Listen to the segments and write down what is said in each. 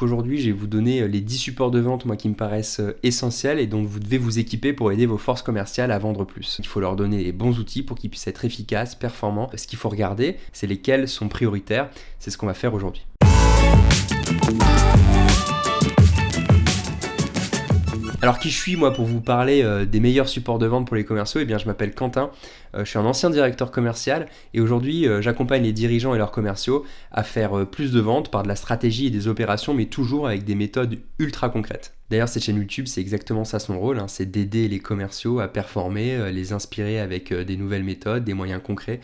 Aujourd'hui, je vais vous donner les 10 supports de vente moi, qui me paraissent essentiels et dont vous devez vous équiper pour aider vos forces commerciales à vendre plus. Il faut leur donner les bons outils pour qu'ils puissent être efficaces, performants. Ce qu'il faut regarder, c'est lesquels sont prioritaires. C'est ce qu'on va faire aujourd'hui. Alors qui je suis moi pour vous parler des meilleurs supports de vente pour les commerciaux? Eh bien je m'appelle Quentin, je suis un ancien directeur commercial et aujourd'hui j'accompagne les dirigeants et leurs commerciaux à faire plus de ventes par de la stratégie et des opérations, mais toujours avec des méthodes ultra concrètes. D'ailleurs cette chaîne YouTube c'est exactement ça son rôle, c'est d'aider les commerciaux à performer, les inspirer avec des nouvelles méthodes, des moyens concrets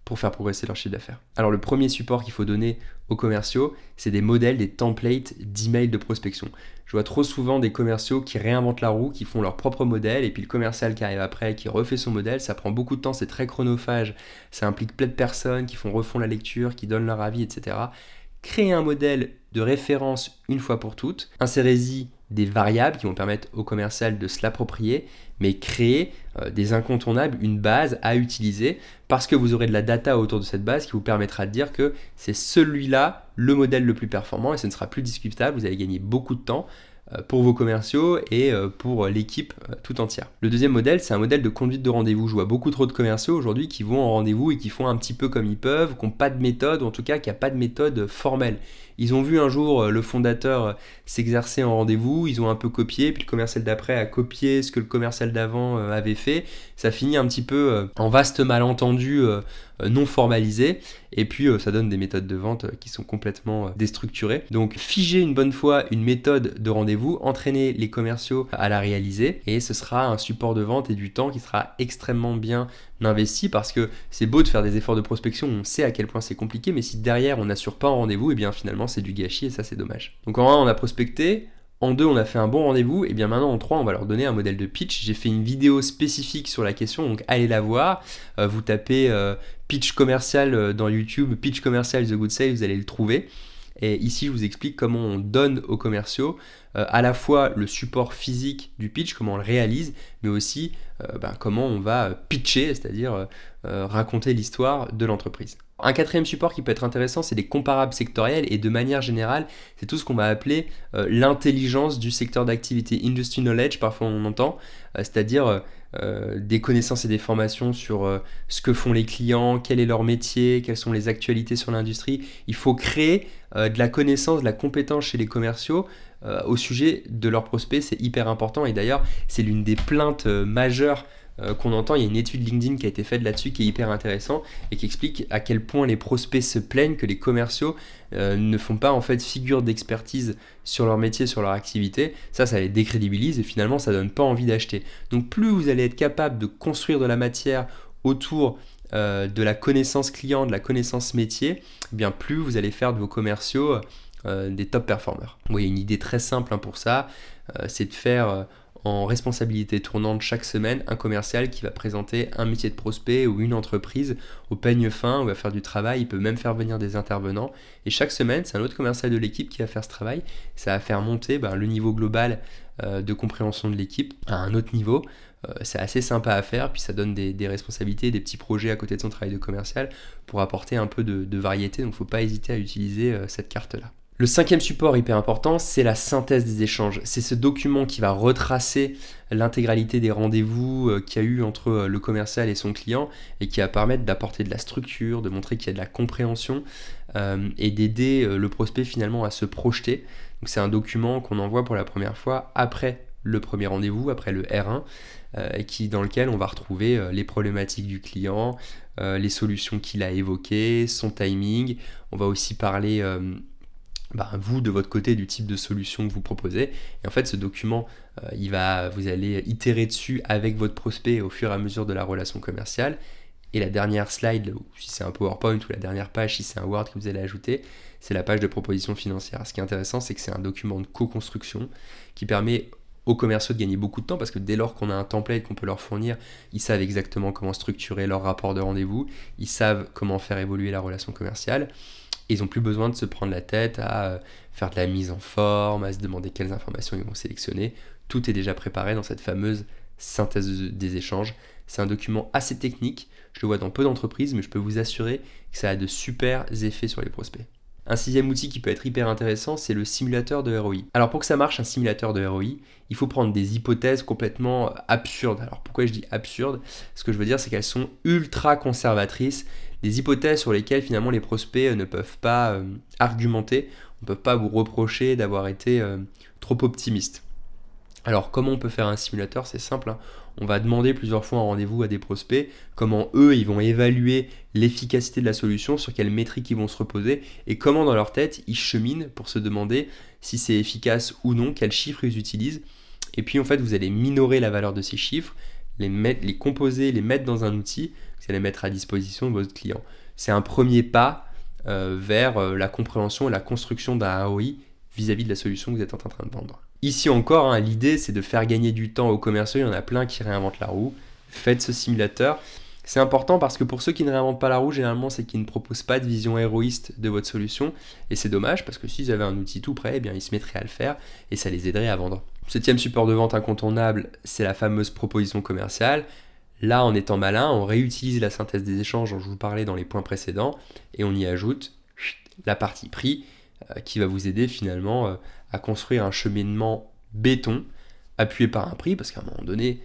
pour faire progresser leur chiffre d'affaires. Alors le premier support qu'il faut donner aux commerciaux, c'est des modèles, des templates d'emails de prospection. Je vois trop souvent des commerciaux qui réinventent la roue, qui font leur propre modèle, et puis le commercial qui arrive après, qui refait son modèle, ça prend beaucoup de temps, c'est très chronophage, ça implique plein de personnes qui refont la lecture, qui donnent leur avis, etc. Créez un modèle de référence une fois pour toutes, insérez-y des variables qui vont permettre au commercial de se l'approprier, mais créer des incontournables, une base à utiliser, parce que vous aurez de la data autour de cette base qui vous permettra de dire que c'est celui-là le modèle le plus performant et ce ne sera plus discutable, vous allez gagner beaucoup de temps pour vos commerciaux et pour l'équipe tout entière. Le deuxième modèle, c'est un modèle de conduite de rendez-vous. Je vois beaucoup trop de commerciaux aujourd'hui qui vont en rendez-vous et qui font un petit peu comme ils peuvent, qui n'ont pas de méthode, ou en tout cas qui n'ont pas de méthode formelle. Ils ont vu un jour le fondateur s'exercer en rendez-vous, ils ont un peu copié, puis le commercial d'après a copié ce que le commercial d'avant avait fait. Ça finit un petit peu en vaste malentendu non formalisé, et puis ça donne des méthodes de vente qui sont complètement déstructurées. Donc figez une bonne fois une méthode de rendez-vous, entraînez les commerciaux à la réaliser, et ce sera un support de vente et du temps qui sera extrêmement bien investi, parce que c'est beau de faire des efforts de prospection, on sait à quel point c'est compliqué, mais si derrière on n'assure pas en rendez-vous, et bien finalement c'est du gâchis et ça c'est dommage. Donc en 1 on a prospecté, en 2 on a fait un bon rendez-vous, et bien maintenant en 3 on va leur donner un modèle de pitch. J'ai fait une vidéo spécifique sur la question, donc allez la voir. Vous tapez pitch commercial dans YouTube, pitch commercial The Good Sale, vous allez le trouver. Et ici, je vous explique comment on donne aux commerciaux à la fois le support physique du pitch, comment on le réalise, mais aussi comment on va pitcher, c'est-à-dire raconter l'histoire de l'entreprise. Un quatrième support qui peut être intéressant, c'est des comparables sectoriels, et de manière générale, c'est tout ce qu'on va appeler l'intelligence du secteur d'activité, industry knowledge, parfois on entend, c'est-à-dire des connaissances et des formations sur ce que font les clients, quel est leur métier, quelles sont les actualités sur l'industrie. Il faut créer de la connaissance, de la compétence chez les commerciaux au sujet de leurs prospects, c'est hyper important, et d'ailleurs c'est l'une des plaintes majeures qu'on entend. Il y a une étude LinkedIn qui a été faite là-dessus qui est hyper intéressant et qui explique à quel point les prospects se plaignent que les commerciaux ne font pas en fait figure d'expertise sur leur métier, sur leur activité. Ça les décrédibilise et finalement ça donne pas envie d'acheter. Donc plus vous allez être capable de construire de la matière autour de la connaissance client, de la connaissance métier, bien plus vous allez faire de vos commerciaux des top performers. Bon, il y a une idée très simple pour ça, c'est de faire en responsabilité tournante chaque semaine un commercial qui va présenter un métier de prospect ou une entreprise au peigne fin, où il va faire du travail, il peut même faire venir des intervenants, et chaque semaine c'est un autre commercial de l'équipe qui va faire ce travail. Ça va faire monter le niveau global de compréhension de l'équipe à un autre niveau. C'est assez sympa à faire, puis ça donne des responsabilités, des petits projets à côté de son travail de commercial pour apporter un peu de variété, donc il ne faut pas hésiter à utiliser cette carte-là. Le cinquième support hyper important, c'est la synthèse des échanges. C'est ce document qui va retracer l'intégralité des rendez-vous qu'il y a eu entre le commercial et son client, et qui va permettre d'apporter de la structure, de montrer qu'il y a de la compréhension et d'aider le prospect finalement à se projeter. Donc c'est un document qu'on envoie pour la première fois après le premier rendez-vous, après le R1, dans lequel on va retrouver les problématiques du client, les solutions qu'il a évoquées, son timing. On va aussi parler vous de votre côté du type de solution que vous proposez, et en fait ce document vous allez itérer dessus avec votre prospect au fur et à mesure de la relation commerciale. Et la dernière slide, si c'est un PowerPoint, ou la dernière page si c'est un Word que vous allez ajouter, c'est la page de proposition financière. Ce qui est intéressant, c'est que c'est un document de co-construction qui permet aux commerciaux de gagner beaucoup de temps, parce que dès lors qu'on a un template qu'on peut leur fournir, ils savent exactement comment structurer leur rapport de rendez-vous, ils savent comment faire évoluer la relation commerciale. Ils n'ont plus besoin de se prendre la tête à faire de la mise en forme, à se demander quelles informations ils vont sélectionner. Tout est déjà préparé dans cette fameuse synthèse des échanges. C'est un document assez technique, je le vois dans peu d'entreprises, mais je peux vous assurer que ça a de super effets sur les prospects. Un sixième outil qui peut être hyper intéressant, c'est le simulateur de ROI. Alors pour que ça marche, un simulateur de ROI, il faut prendre des hypothèses complètement absurdes. Alors pourquoi je dis absurdes? Ce que je veux dire, c'est qu'elles sont ultra conservatrices, des hypothèses sur lesquelles finalement les prospects ne peuvent pas argumenter, on ne peut pas vous reprocher d'avoir été trop optimiste. Alors comment on peut faire un simulateur? C'est simple, hein. On va demander plusieurs fois en rendez-vous à des prospects comment eux ils vont évaluer l'efficacité de la solution, sur quelles métriques ils vont se reposer et comment dans leur tête ils cheminent pour se demander si c'est efficace ou non, quels chiffres ils utilisent. Et puis en fait vous allez minorer la valeur de ces chiffres, les composer, les mettre dans un outil que vous allez mettre à disposition de votre client. C'est un premier pas vers la compréhension et la construction d'un ROI vis-à-vis de la solution que vous êtes en train de vendre. Ici encore, hein, l'idée c'est de faire gagner du temps aux commerciaux, il y en a plein qui réinventent la roue. Faites ce simulateur. C'est important parce que pour ceux qui ne réinventent pas la roue, généralement c'est qu'ils ne proposent pas de vision héroïste de votre solution. Et c'est dommage parce que s'ils avaient un outil tout prêt, eh bien, ils se mettraient à le faire et ça les aiderait à vendre. Septième support de vente incontournable, c'est la fameuse proposition commerciale. Là, en étant malin, on réutilise la synthèse des échanges dont je vous parlais dans les points précédents et on y ajoute la partie prix qui va vous aider finalement à construire un cheminement béton appuyé par un prix, parce qu'à un moment donné,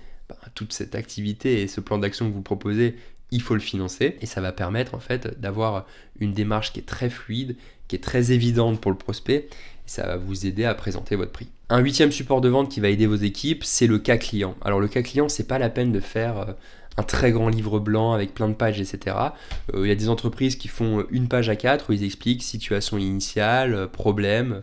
toute cette activité et ce plan d'action que vous proposez, il faut le financer et ça va permettre en fait d'avoir une démarche qui est très fluide, qui est très évidente pour le prospect et ça va vous aider à présenter votre prix. Un huitième support de vente qui va aider vos équipes, c'est le cas client. Alors le cas client, c'est pas la peine de faire un très grand livre blanc avec plein de pages, etc. Il y a des entreprises qui font une page A4 où ils expliquent situation initiale, problème,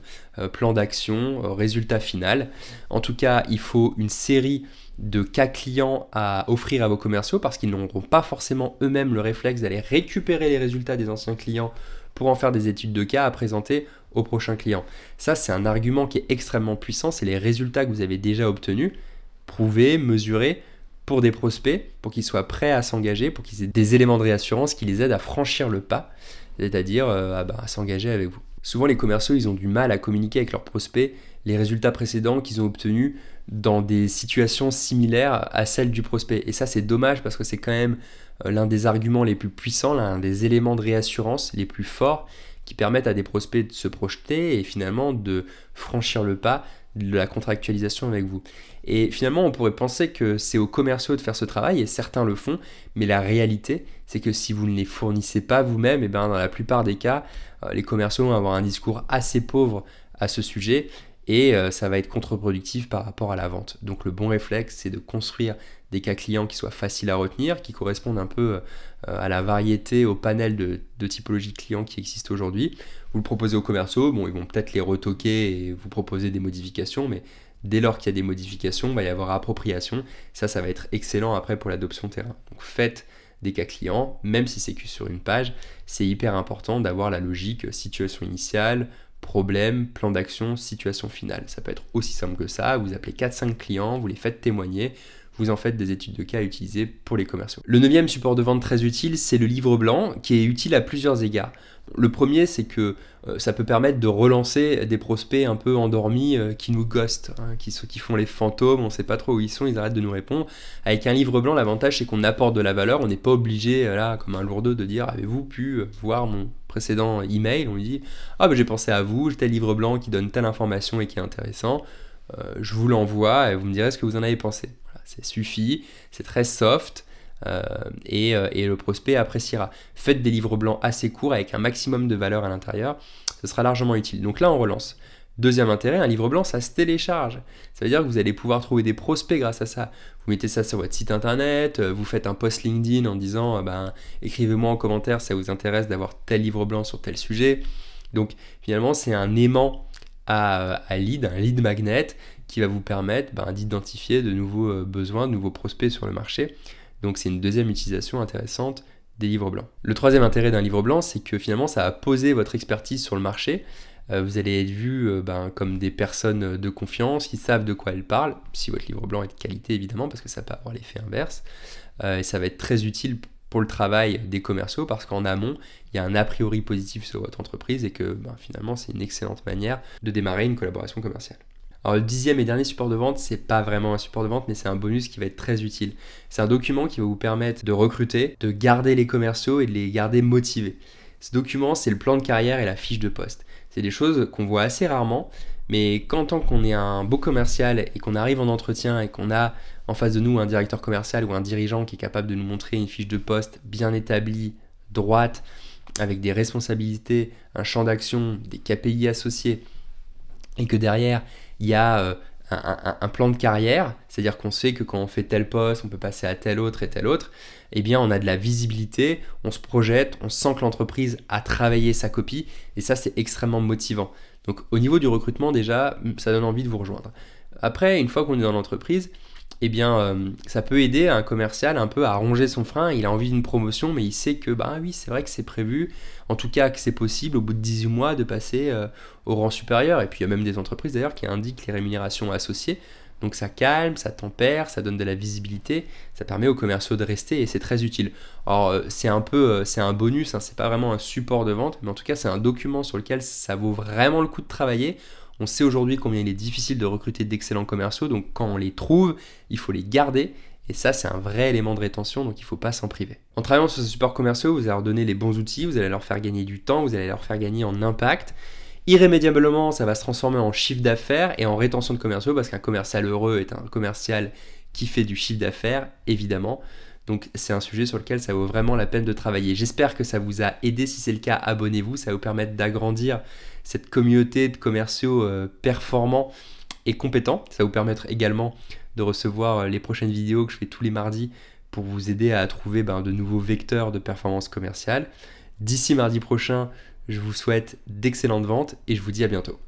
plan d'action, résultat final. En tout cas, il faut une série de cas clients à offrir à vos commerciaux parce qu'ils n'auront pas forcément eux-mêmes le réflexe d'aller récupérer les résultats des anciens clients pour en faire des études de cas à présenter aux prochains clients. Ça, c'est un argument qui est extrêmement puissant, c'est les résultats que vous avez déjà obtenus, prouvés, mesurés, pour des prospects, pour qu'ils soient prêts à s'engager, pour qu'ils aient des éléments de réassurance qui les aident à franchir le pas, c'est-à-dire à s'engager avec vous. Souvent, les commerciaux, ils ont du mal à communiquer avec leurs prospects les résultats précédents qu'ils ont obtenus dans des situations similaires à celles du prospect. Et ça, c'est dommage parce que c'est quand même l'un des arguments les plus puissants, l'un des éléments de réassurance les plus forts qui permettent à des prospects de se projeter et finalement de franchir le pas de la contractualisation avec vous. Et finalement, on pourrait penser que c'est aux commerciaux de faire ce travail, et certains le font, mais la réalité, c'est que si vous ne les fournissez pas vous-même, et bien dans la plupart des cas, les commerciaux vont avoir un discours assez pauvre à ce sujet, et ça va être contre-productif par rapport à la vente. Donc le bon réflexe, c'est de construire des cas clients qui soient faciles à retenir, qui correspondent un peu à la variété, au panel de typologies de clients qui existent aujourd'hui. Vous le proposez aux commerciaux, bon, ils vont peut-être les retoquer et vous proposer des modifications, mais dès lors qu'il y a des modifications, il va y avoir appropriation. Ça va être excellent après pour l'adoption terrain. Donc faites des cas clients, même si c'est que sur une page, c'est hyper important d'avoir la logique situation initiale, problème, plan d'action, situation finale. Ça peut être aussi simple que ça, vous appelez 4-5 clients, vous les faites témoigner, vous en faites des études de cas à utiliser pour les commerciaux. Le 9e support de vente très utile, c'est le livre blanc, qui est utile à plusieurs égards. Le premier, c'est que ça peut permettre de relancer des prospects un peu endormis qui nous ghostent, hein, qui font les fantômes, on ne sait pas trop où ils sont, ils arrêtent de nous répondre. Avec un livre blanc, l'avantage c'est qu'on apporte de la valeur, on n'est pas obligé, là, comme un lourdeau, de dire avez-vous pu voir mon précédent email? On lui dit j'ai pensé à vous, j'ai tel livre blanc qui donne telle information et qui est intéressant, je vous l'envoie et vous me direz ce que vous en avez pensé. Voilà, ça suffit, c'est très soft. Et le prospect appréciera. Faites des livres blancs assez courts avec un maximum de valeur à l'intérieur, ce sera largement utile. Donc là on relance. Deuxième intérêt, un livre blanc ça se télécharge. Ça veut dire que vous allez pouvoir trouver des prospects grâce à ça. Vous mettez ça sur votre site internet, vous faites un post LinkedIn en disant écrivez-moi en commentaire si ça vous intéresse d'avoir tel livre blanc sur tel sujet. Donc finalement c'est un aimant à lead, un lead magnet qui va vous permettre d'identifier de nouveaux besoins, de nouveaux prospects sur le marché. Donc c'est une deuxième utilisation intéressante des livres blancs. Le troisième intérêt d'un livre blanc, c'est que finalement ça va poser votre expertise sur le marché. Vous allez être vu comme des personnes de confiance qui savent de quoi elles parlent, si votre livre blanc est de qualité évidemment, parce que ça peut avoir l'effet inverse. Et ça va être très utile pour le travail des commerciaux parce qu'en amont, il y a un a priori positif sur votre entreprise et que finalement c'est une excellente manière de démarrer une collaboration commerciale. Alors le 10e et dernier support de vente, c'est pas vraiment un support de vente, mais c'est un bonus qui va être très utile. C'est un document qui va vous permettre de recruter, de garder les commerciaux et de les garder motivés. Ce document, c'est le plan de carrière et la fiche de poste. C'est des choses qu'on voit assez rarement, mais tant qu'on est un beau commercial et qu'on arrive en entretien et qu'on a en face de nous un directeur commercial ou un dirigeant qui est capable de nous montrer une fiche de poste bien établie, droite, avec des responsabilités, un champ d'action, des KPI associés, et que derrière, il y a un plan de carrière, c'est-à-dire qu'on sait que quand on fait tel poste, on peut passer à tel autre et tel autre, eh bien on a de la visibilité, on se projette, on sent que l'entreprise a travaillé sa copie, et ça c'est extrêmement motivant. Donc au niveau du recrutement déjà, ça donne envie de vous rejoindre. Après, une fois qu'on est dans l'entreprise, eh bien, ça peut aider un commercial un peu à ronger son frein. Il a envie d'une promotion, mais il sait que, bah oui, c'est vrai que c'est prévu, en tout cas que c'est possible au bout de 18 mois de passer au rang supérieur. Et puis il y a même des entreprises d'ailleurs qui indiquent les rémunérations associées. Donc ça calme, ça tempère, ça donne de la visibilité, ça permet aux commerciaux de rester et c'est très utile. Alors c'est un bonus, hein, c'est pas vraiment un support de vente, mais en tout cas c'est un document sur lequel ça vaut vraiment le coup de travailler. On sait aujourd'hui combien il est difficile de recruter d'excellents commerciaux, donc quand on les trouve, il faut les garder. Et ça, c'est un vrai élément de rétention, donc il ne faut pas s'en priver. En travaillant sur ces supports commerciaux, vous allez leur donner les bons outils, vous allez leur faire gagner du temps, vous allez leur faire gagner en impact. Irrémédiablement, ça va se transformer en chiffre d'affaires et en rétention de commerciaux, parce qu'un commercial heureux est un commercial qui fait du chiffre d'affaires, évidemment. Donc c'est un sujet sur lequel ça vaut vraiment la peine de travailler. J'espère que ça vous a aidé. Si c'est le cas, abonnez-vous. Ça va vous permettre d'agrandir cette communauté de commerciaux performants et compétents. Ça va vous permettre également de recevoir les prochaines vidéos que je fais tous les mardis pour vous aider à trouver de nouveaux vecteurs de performance commerciale. D'ici mardi prochain, je vous souhaite d'excellentes ventes et je vous dis à bientôt.